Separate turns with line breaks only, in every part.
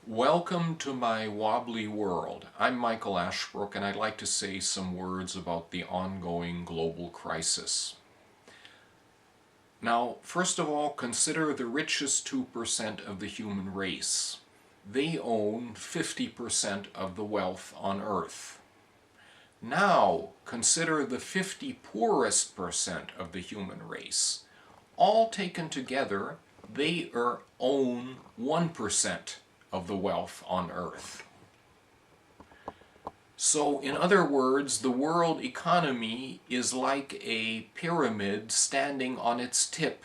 Welcome to my wobbly world. I'm Michael Ashbrook, and I'd like to say some words about the ongoing global crisis. Now, first of all, consider the richest 2% of the human race. They own 50% of the wealth on Earth. Now, consider the 50 poorest percent of the human race. All taken together, they own 1% of the wealth on Earth. So, in other words, the world economy is like a pyramid standing on its tip.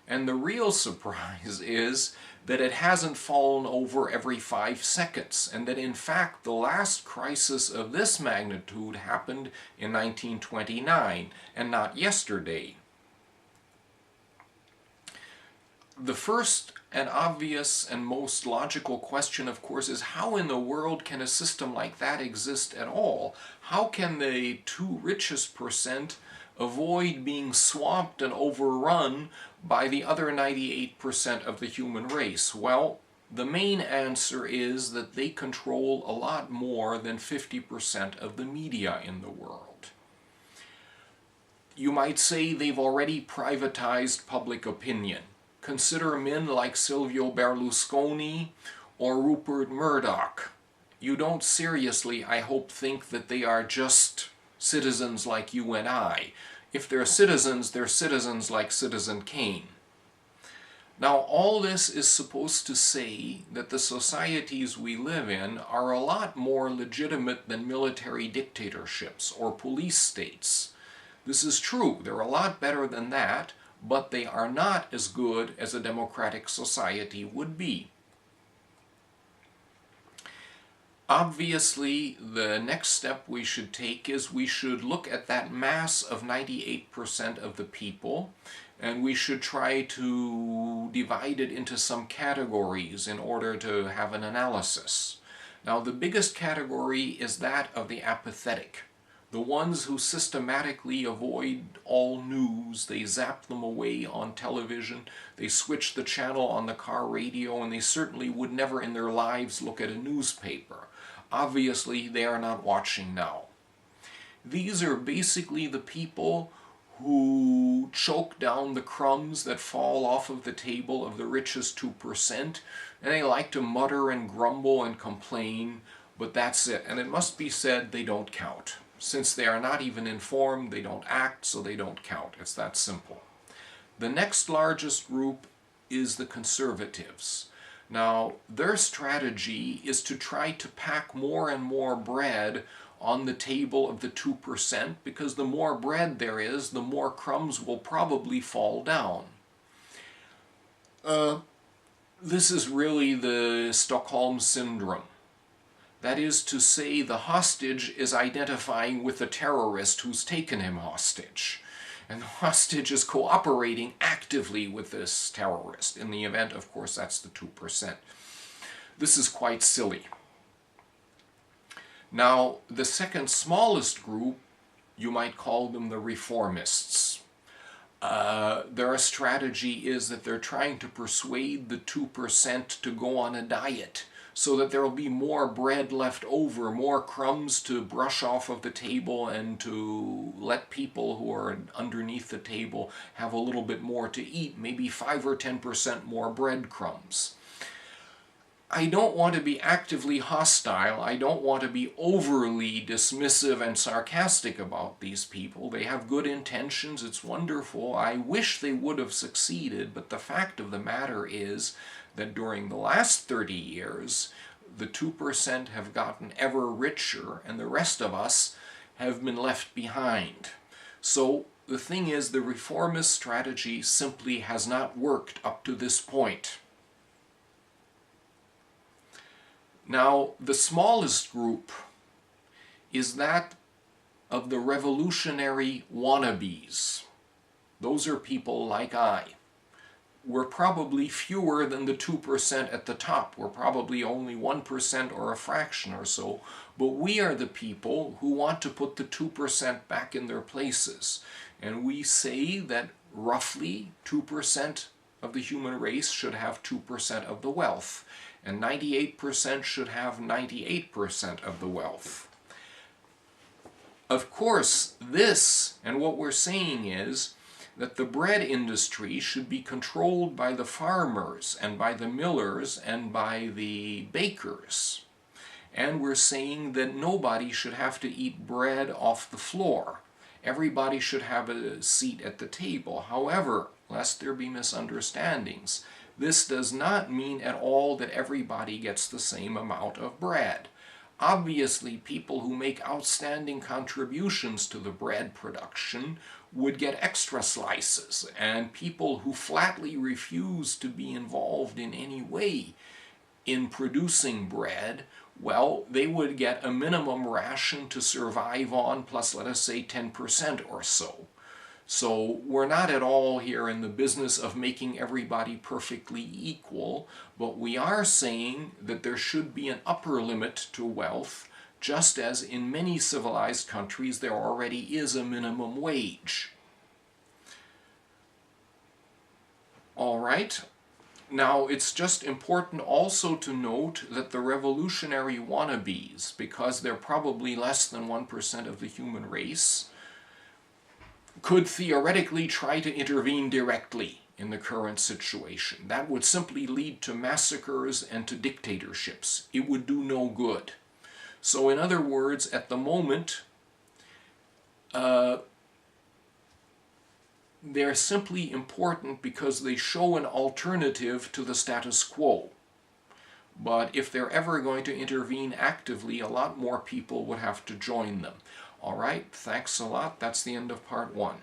And the real surprise is that it hasn't fallen over every 5 seconds, and that in fact the last crisis of this magnitude happened in 1929 and not yesterday. The first and obvious and most logical question, of course, is how in the world can a system like that exist at all? How can the 2 richest percent avoid being swamped and overrun by the other 98% of the human race? Well, the main answer is that they control a lot more than 50% of the media in the world. You might say they've already privatized public opinion. Consider men like Silvio Berlusconi or Rupert Murdoch. You don't seriously, I hope, think that they are just citizens like you and I. If they're citizens like Citizen Kane. Now, all this is supposed to say that the societies we live in are a lot more legitimate than military dictatorships or police states. This is true. They're a lot better than that, but they are not as good as a democratic society would be. Obviously, the next step we should take is we should look at that mass of 98% of the people, and we should try to divide it into some categories in order to have an analysis. Now, the biggest category is that of the apathetic. The ones who systematically avoid all news, they zap them away on television, they switch the channel on the car radio, and they certainly would never in their lives look at a newspaper. Obviously, they are not watching now. These are basically the people who choke down the crumbs that fall off of the table of the richest 2%, and they like to mutter and grumble and complain, but that's it. And it must be said, they don't count. Since they are not even informed, they don't act, so they don't count. It's that simple. The next largest group is the conservatives. Now, their strategy is to try to pack more and more bread on the table of the 2%, because the more bread there is, the more crumbs will probably fall down. This is really the Stockholm Syndrome. That is to say, the hostage is identifying with the terrorist who's taken him hostage. And the hostage is cooperating actively with this terrorist. In the event, of course, that's the 2%. This is quite silly. Now, the second smallest group, you might call them the reformists. Their strategy is that they're trying to persuade the 2% to go on a diet, so that there will be more bread left over, more crumbs to brush off of the table, and to let people who are underneath the table have a little bit more to eat, maybe 5 or 10% more breadcrumbs. I don't want to be actively hostile. I don't want to be overly dismissive and sarcastic about these people. They have good intentions. It's wonderful. I wish they would have succeeded, but the fact of the matter is that during the last 30 years, the 2% have gotten ever richer, and the rest of us have been left behind. So the thing is, the reformist strategy simply has not worked up to this point. Now, the smallest group is that of the revolutionary wannabes. Those are people like I. We're probably fewer than the 2% at the top. We're probably only 1% or a fraction or so. But we are the people who want to put the 2% back in their places. And we say that roughly 2% of the human race should have 2% of the wealth, and 98% should have 98% of the wealth. Of course, this, and what we're saying is, that the bread industry should be controlled by the farmers and by the millers and by the bakers. And we're saying that nobody should have to eat bread off the floor. Everybody should have a seat at the table. However, lest there be misunderstandings, this does not mean at all that everybody gets the same amount of bread. Obviously, people who make outstanding contributions to the bread production would get extra slices, and people who flatly refuse to be involved in any way in producing bread, well, they would get a minimum ration to survive on, plus let us say 10% or so. So we're not at all here in the business of making everybody perfectly equal, but we are saying that there should be an upper limit to wealth, just as in many civilized countries there already is a minimum wage. All right. Now, it's just important also to note that the revolutionary wannabes, because they're probably less than 1% of the human race, could theoretically try to intervene directly in the current situation. That would simply lead to massacres and to dictatorships. It would do no good. So in other words, at the moment, they're simply important because they show an alternative to the status quo. But if they're ever going to intervene actively, a lot more people would have to join them. All right, thanks a lot. That's the end of part 1.